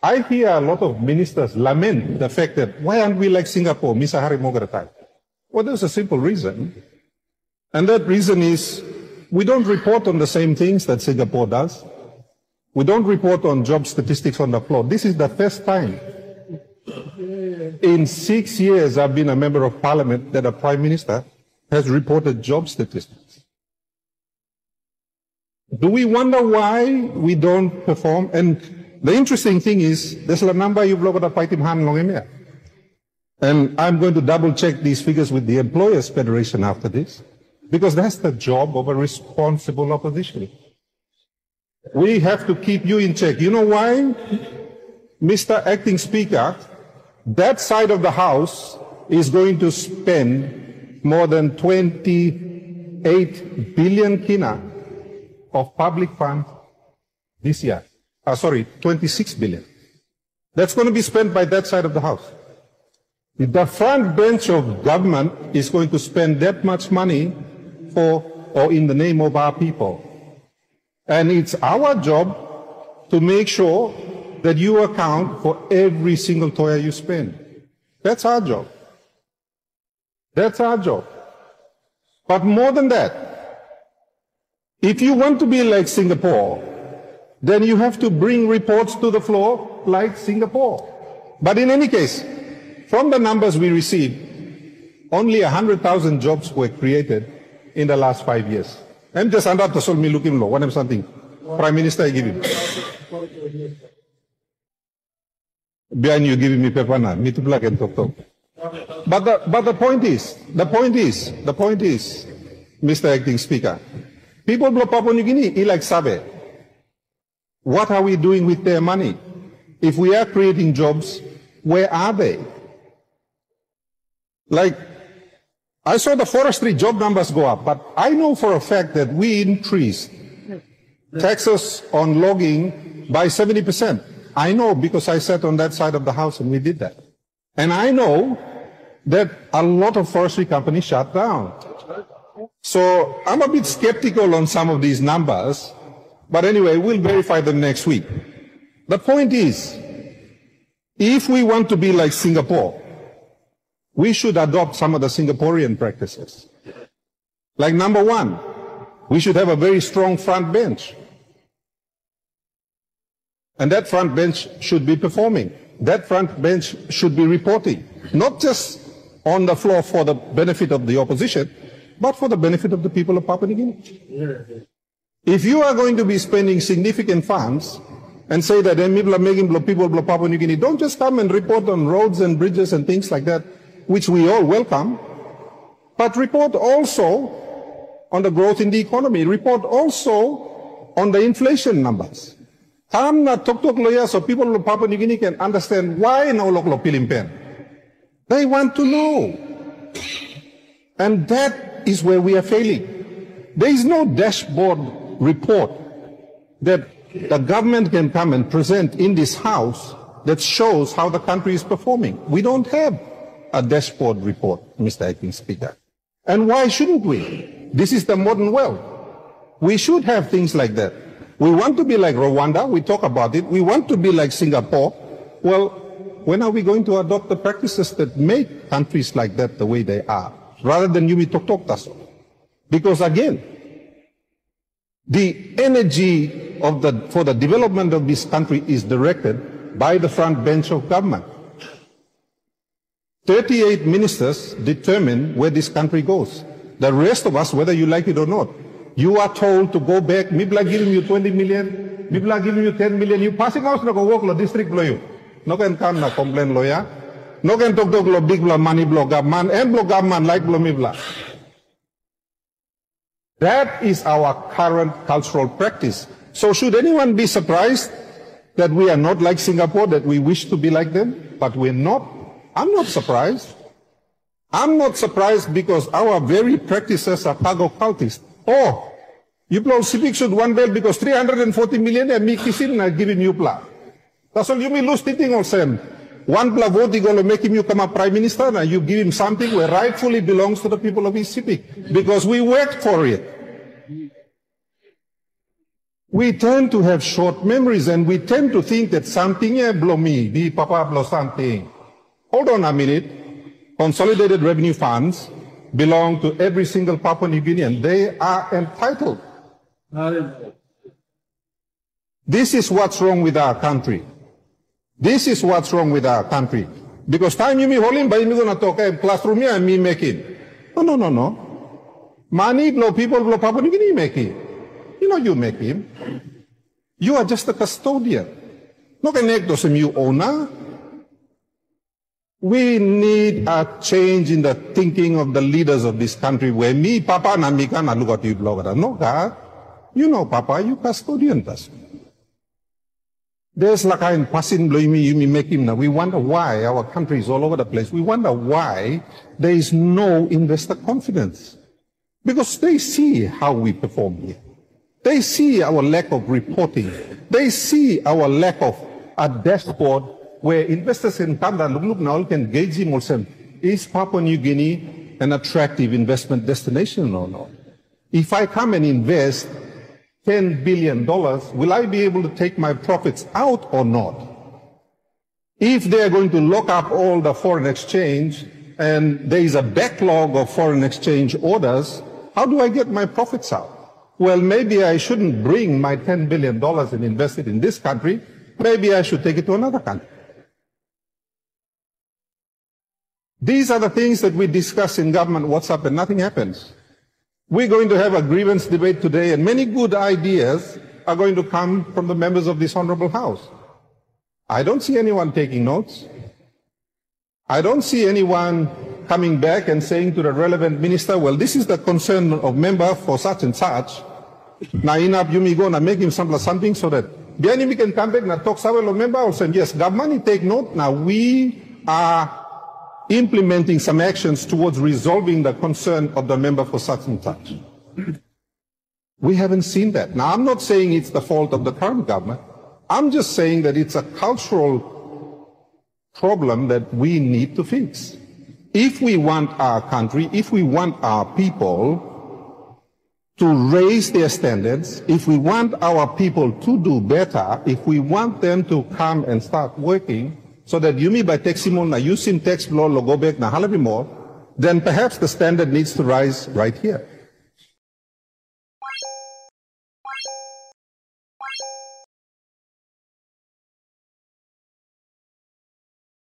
I hear a lot of ministers lament the fact that why aren't we like Singapore, Misahari Mogaratai? Well, there's a simple reason. And that reason is we don't report on the same things that Singapore does. We don't report on job statistics on the floor. This is the first time in 6 years I've been a member of parliament that a prime minister has reported job statistics. Do we wonder why we don't perform? And the interesting thing is, there's a number you've looked at fighting hand long here. And I'm going to double check these figures with the Employers Federation after this, because that's the job of a responsible opposition. We have to keep you in check. You know why? Mr. Acting Speaker, that side of the House is going to spend more than 28 billion kina of public funds this year. 26 billion. That's going to be spent by that side of the House. The front bench of government is going to spend that much money for or in the name of our people. And it's our job to make sure that you account for every single toya you spend. That's our job. That's our job. But more than that, if you want to be like Singapore, then you have to bring reports to the floor like Singapore. But in any case, from the numbers we received, only 100,000 jobs were created in the last 5 years. I'm just under the sol me looking low. What am something? Prime Minister, I give him. Behind you giving me paper now. Me to plug and talk. But the point is, Mr. Acting Speaker, people of Papua New Guinea, like Sabe. What are we doing with their money? If we are creating jobs, where are they? Like, I saw the forestry job numbers go up, but I know for a fact that we increased taxes on logging by 70%. I know because I sat on that side of the House and we did that. And I know that a lot of forestry companies shut down. So I'm a bit skeptical on some of these numbers. But anyway, we'll verify them next week. The point is, if we want to be like Singapore, we should adopt some of the Singaporean practices. Like number one, we should have a very strong front bench. And that front bench should be performing. That front bench should be reporting, not just on the floor for the benefit of the opposition, but for the benefit of the people of Papua New Guinea. If you are going to be spending significant funds and say that people of Papua New Guinea, don't just come and report on roads and bridges and things like that, which we all welcome, but report also on the growth in the economy, report also on the inflation numbers. So people of Papua New Guinea can understand why no loklo pilimpen. They want to know. And that is where we are failing. There is no dashboard report that the government can come and present in this House that shows how the country is performing. We don't have a dashboard report, Mr. Acting Speaker. And why shouldn't we? This is the modern world. We should have things like that. We want to be like Rwanda, we talk about it. We want to be like Singapore. Well, when are we going to adopt the practices that make countries like that the way they are, rather than Yumi Tok Taso? Because again, the energy for the development of this country is directed by the front bench of government. 38 ministers determine where this country goes. The rest of us, whether you like it or not, you are told to go back. Maybe I'm giving you 20 million, maybe I'm giving you 10 million. You passing out no go work lo district lo you. No can come na complain lo ya. No can talk lo big bla money blo government and blo government like blo mibla. That is our current cultural practice. So should anyone be surprised that we are not like Singapore, that we wish to be like them, but we're not? I'm not surprised. I'm not surprised because our very practices are cargo cultists. Oh, you blow Sepiek should one bell because 340 million and me kissing and giving you pla. That's all you may lose thinking of them. One pla vote is going to make him you come a prime minister and you give him something where rightfully belongs to the people of his Sepiek because we worked for it. We tend to have short memories and we tend to think that something blow me, the papa blow something. Hold on a minute. Consolidated revenue funds belong to every single Papua New Guinean. They are entitled. This is what's wrong with our country. This is what's wrong with our country. Because time you me holding by me gonna talk classroom here and me making. No. Money blow people blow Papua New Guinea making. You know you make him. You are just a custodian. No connecto some you owner. We need a change in the thinking of the leaders of this country where me, Papa, na mika na look at you blogger. No, God. You know, Papa, you custodian person. There's like I'm passing blow me, you make him now. We wonder why our country is all over the place. We wonder why there is no investor confidence. Because they see how we perform here. They see our lack of reporting. They see our lack of a dashboard where investors in Canada look now can gauge him also. Is Papua New Guinea an attractive investment destination or not? If I come and invest $10 billion, will I be able to take my profits out or not? If they are going to lock up all the foreign exchange and there is a backlog of foreign exchange orders, how do I get my profits out? Well, maybe I shouldn't bring my $10 billion and invest it in this country. Maybe I should take it to another country. These are the things that we discuss in government WhatsApp and nothing happens. We're going to have a grievance debate today and many good ideas are going to come from the members of this honorable house. I don't see anyone taking notes. I don't see anyone coming back and saying to the relevant minister, well, this is the concern of member for such and such. Now, you may go and make him something so that we can come back and talk to our member or say, yes, government, take note. Now, we are implementing some actions towards resolving the concern of the member for such and such. We haven't seen that. Now, I'm not saying it's the fault of the current government. I'm just saying that it's a cultural problem that we need to fix. If we want our country, if we want our people to raise their standards, if we want our people to do better, if we want them to come and start working, so that Yumi by Teximol na Yusim Tex Law Logobek na Halabi more, then perhaps the standard needs to rise right here.